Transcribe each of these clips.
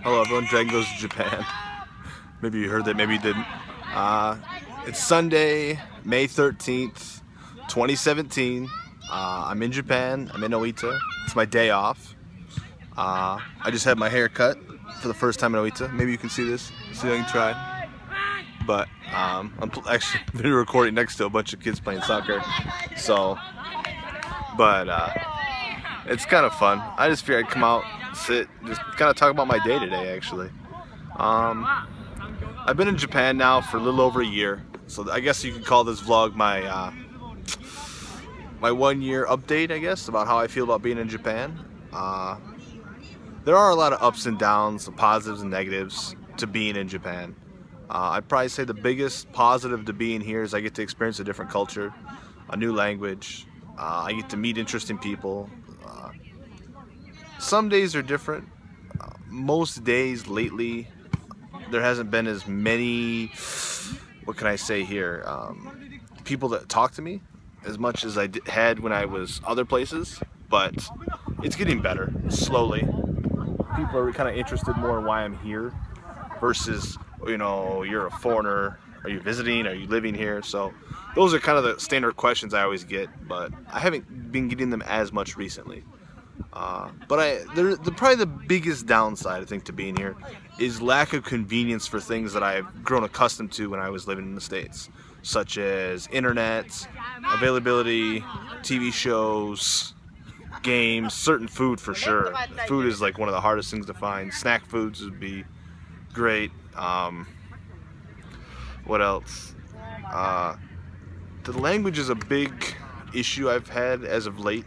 Hello everyone, Dragon Goes to Japan. Maybe you heard that, maybe you didn't. It's Sunday, May 13th, 2017. I'm in Japan, I'm in Oita. It's my day off. I just had my hair cut for the first time in Oita. Maybe you can see this, see if I can try. But I'm actually been recording next to a bunch of kids playing soccer. So, but it's kind of fun. I just figured I'd come out, sit, just kind of talk about my day today actually. I've been in Japan now for a little over a year, so I guess you could call this vlog my my 1 year update, I guess, about how I feel about being in Japan. There are a lot of ups and downs, positives and negatives to being in Japan. I'd probably say the biggest positive to being here is I get to experience a different culture, a new language. I get to meet interesting people. Some days are different. Most days lately, there hasn't been as many, what can I say here, people that talk to me as much as I had when I was other places, but it's getting better, slowly. People are kind of interested more in why I'm here versus, you know, you're a foreigner, are you visiting, are you living here? So those are kind of the standard questions I always get, but I haven't been getting them as much recently. But probably the biggest downside, I think, to being here is lack of convenience for things that I've grown accustomed to when I was living in the States, such as internet, availability, TV shows, games, certain food for sure. Food is like one of the hardest things to find. Snack foods would be great. What else? The language is a big issue I've had as of late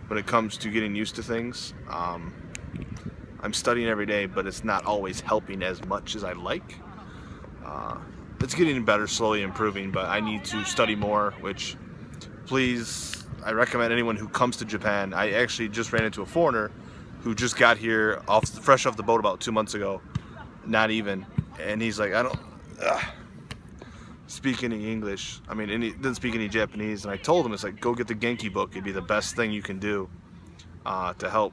when it comes to getting used to things. I'm studying every day, but it's not always helping as much as I'd like. It's getting better, slowly improving, but I need to study more, which, please, I recommend anyone who comes to Japan. I actually just ran into a foreigner who just got here fresh off the boat about 2 months ago, not even, and he's like, I don't speak any English. I mean, he didn't speak any Japanese, and I told him, it's like, go get the Genki book. It'd be the best thing you can do to help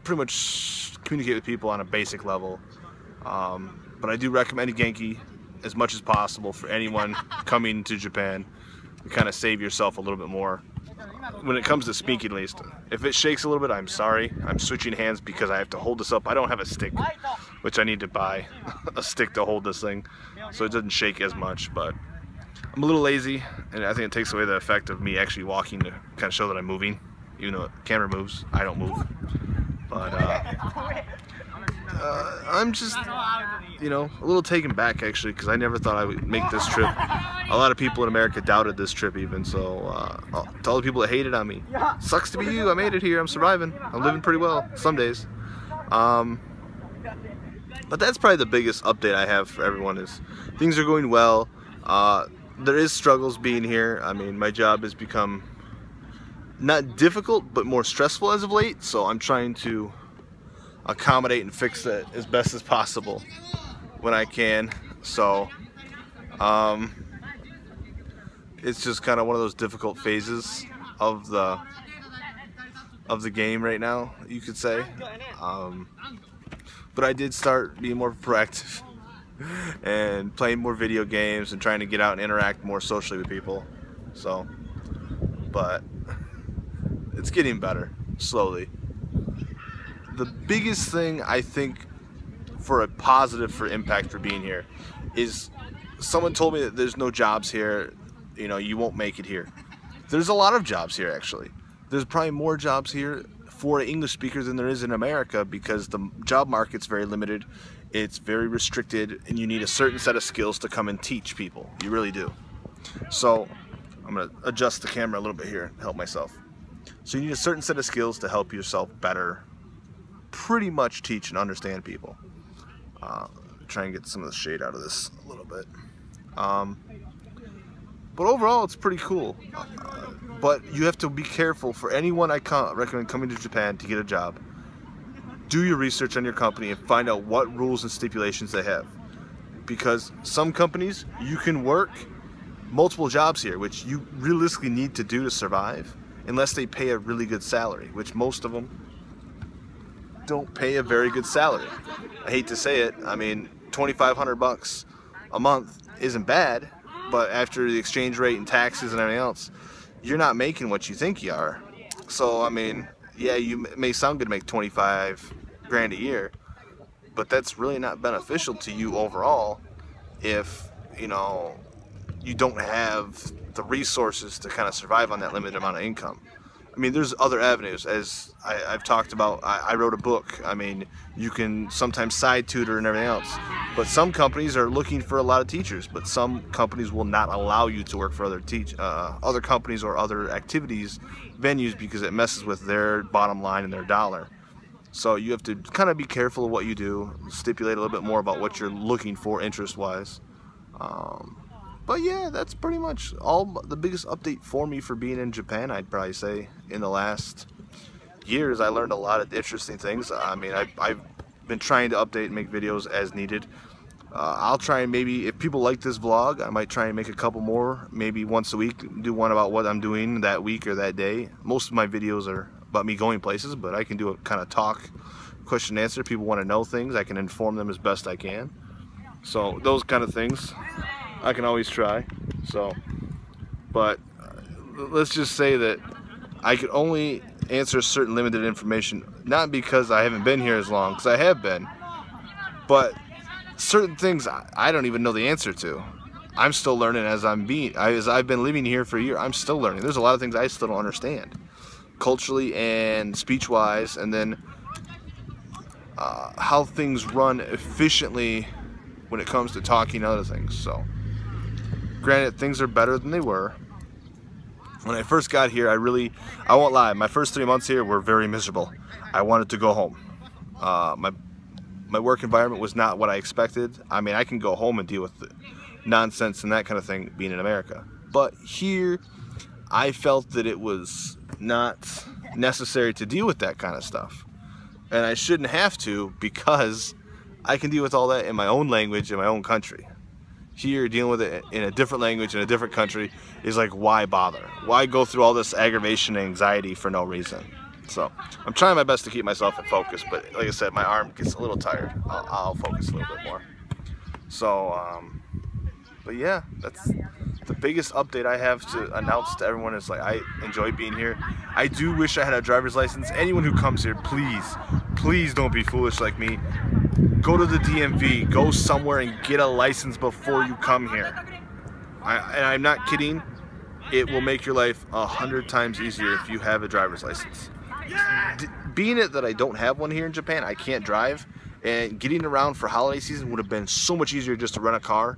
pretty much communicate with people on a basic level. But I do recommend Genki as much as possible for anyone coming to Japan. You kind of save yourself a little bit more when it comes to speaking, at least. If it shakes a little bit, I'm sorry. I'm switching hands because I have to hold this up. I don't have a stick, which I need to buy a stick to hold this thing so it doesn't shake as much, but I'm a little lazy, and I think it takes away the effect of me actually walking to kind of show that I'm moving. Even though the camera moves, I don't move. But I'm just, you know, a little taken back actually, because I never thought I would make this trip. A lot of people in America doubted this trip even, so to all the people that hated on me, sucks to be you. I made it here, I'm surviving, I'm living pretty well some days. But that's probably the biggest update I have for everyone, is things are going well. There is struggles being here. I mean, my job has become not difficult, but more stressful as of late, so I'm trying to accommodate and fix that as best as possible when I can. So it's just kind of one of those difficult phases of the game right now, you could say. But I did start being more proactive and playing more video games and trying to get out and interact more socially with people. So, but it's getting better, slowly. The biggest thing I think for a positive for impact for being here is someone told me that there's no jobs here, you know, you won't make it here. There's a lot of jobs here actually. There's probably more jobs here for English speakers than there is in America, because the job market's very limited, it's very restricted, and you need a certain set of skills to come and teach people. You really do. So I'm going to adjust the camera a little bit here to help myself. So you need a certain set of skills to help yourself better pretty much teach and understand people. Try and get some of the shade out of this a little bit. But overall, it's pretty cool. But you have to be careful. For anyone I recommend coming to Japan to get a job, do your research on your company and find out what rules and stipulations they have. Because some companies, you can work multiple jobs here, which you realistically need to do to survive, unless they pay a really good salary, which most of them don't pay a very good salary. I hate to say it. I mean, $2,500 a month isn't bad, but after the exchange rate and taxes and everything else, you're not making what you think you are. So, I mean, yeah, you may sound good to make 25 grand a year, but that's really not beneficial to you overall if, you know, you don't have the resources to kind of survive on that limited amount of income. I mean, there's other avenues, as I've talked about. I wrote a book. I mean, you can sometimes side tutor and everything else. But some companies are looking for a lot of teachers, but some companies will not allow you to work for other companies or other activities, venues, because it messes with their bottom line and their dollar. So you have to kind of be careful of what you do, stipulate a little bit more about what you're looking for interest-wise. But yeah, that's pretty much all the biggest update for me for being in Japan. I'd probably say in the last years I learned a lot of interesting things. I mean, I've been trying to update and make videos as needed. I'll try and maybe, if people like this vlog, I might try and make a couple more, maybe once a week, do one about what I'm doing that week or that day. Most of my videos are about me going places, but I can do a kind of talk, question and answer. People want to know things, I can inform them as best I can. So those kind of things I can always try. So, but let's just say that I could only answer certain limited information, not because I haven't been here as long, because I have been, but certain things I don't even know the answer to. I'm still learning as I've been living here for a year. I'm still learning. There's a lot of things I still don't understand, culturally and speech-wise, and then how things run efficiently when it comes to talking and other things. So, granted, things are better than they were. When I first got here, I won't lie, my first 3 months here were very miserable. I wanted to go home. My work environment was not what I expected. I mean, I can go home and deal with the nonsense and that kind of thing being in America. But here, I felt that it was not necessary to deal with that kind of stuff. And I shouldn't have to, because I can deal with all that in my own language, in my own country. Here, dealing with it in a different language in a different country is like, why bother? Why go through all this aggravation and anxiety for no reason? So I'm trying my best to keep myself in focus, but like I said, my arm gets a little tired. I'll focus a little bit more. So, but yeah, that's the biggest update I have to announce to everyone. Is like, I enjoy being here. I do wish I had a driver's license. Anyone who comes here, please don't be foolish like me. Go to the DMV, go somewhere and get a license before you come here. And I'm not kidding, it will make your life 100 times easier if you have a driver's license. Being it that I don't have one here in Japan, I can't drive, and getting around for holiday season would have been so much easier just to rent a car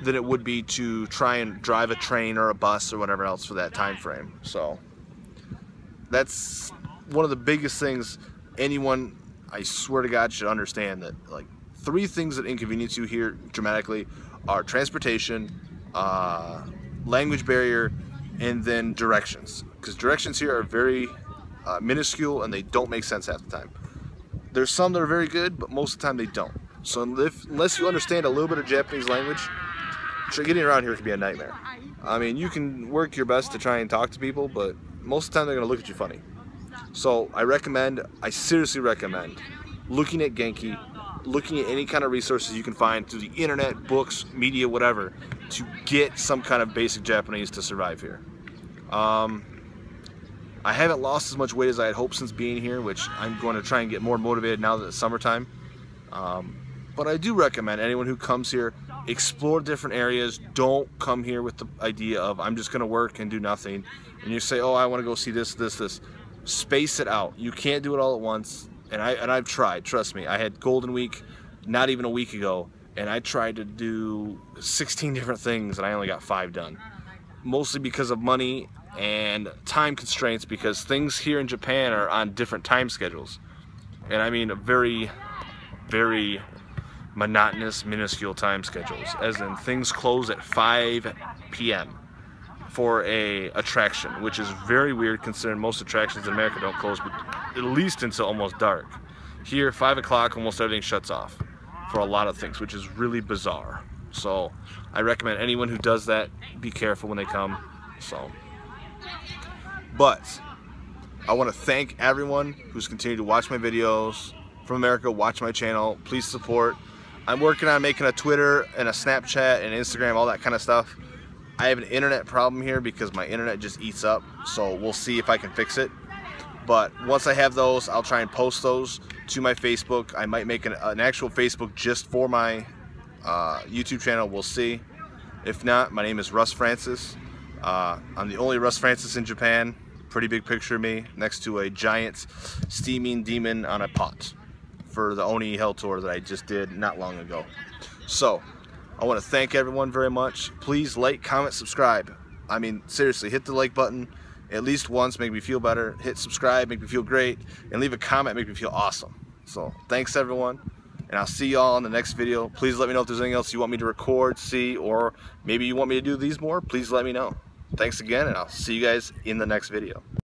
than it would be to try and drive a train or a bus or whatever else for that time frame. So that's one of the biggest things anyone, I swear to God, should understand, that like 3 things that inconvenience you here dramatically are transportation, language barrier, and then directions. Because directions here are very minuscule and they don't make sense half the time. There's some that are very good, but most of the time they don't. So unless you understand a little bit of Japanese language, getting around here can be a nightmare. I mean, you can work your best to try and talk to people, but most of the time they're going to look at you funny. So I seriously recommend looking at Genki, looking at any kind of resources you can find through the internet, books, media, whatever, to get some kind of basic Japanese to survive here. I haven't lost as much weight as I had hoped since being here, which I'm going to try and get more motivated now that it's summertime. But I do recommend anyone who comes here, explore different areas. Don't come here with the idea of, I'm just going to work and do nothing. And you say, oh, I want to go see this. Space it out. You can't do it all at once. And I've tried, trust me. I had Golden Week not even a week ago, and I tried to do 16 different things and I only got 5 done. Mostly because of money and time constraints, because things here in Japan are on different time schedules. And I mean very, very monotonous, minuscule time schedules, as in things close at 5 p.m. for a attraction, which is very weird considering most attractions in America don't close at least until almost dark. Here, 5 o'clock, almost everything shuts off for a lot of things, which is really bizarre. So I recommend anyone who does that, be careful when they come. So, but I want to thank everyone who's continued to watch my videos from America, watch my channel. Please support. I'm working on making a Twitter and a Snapchat and Instagram, all that kind of stuff. I have an internet problem here because my internet just eats up, so we'll see if I can fix it. But once I have those, I'll try and post those to my Facebook. I might make an actual Facebook just for my YouTube channel. We'll see. If not, my name is Russ Francis. I'm the only Russ Francis in Japan. Pretty big picture of me next to a giant steaming demon on a pot for the Oni Hell Tour that I just did not long ago. So, I want to thank everyone very much. Please like, comment, subscribe. I mean, seriously, hit the like button at least once, make me feel better. Hit subscribe, make me feel great. And leave a comment, make me feel awesome. So, thanks everyone. And I'll see y'all in the next video. Please let me know if there's anything else you want me to record, see, or maybe you want me to do these more. Please let me know. Thanks again, and I'll see you guys in the next video.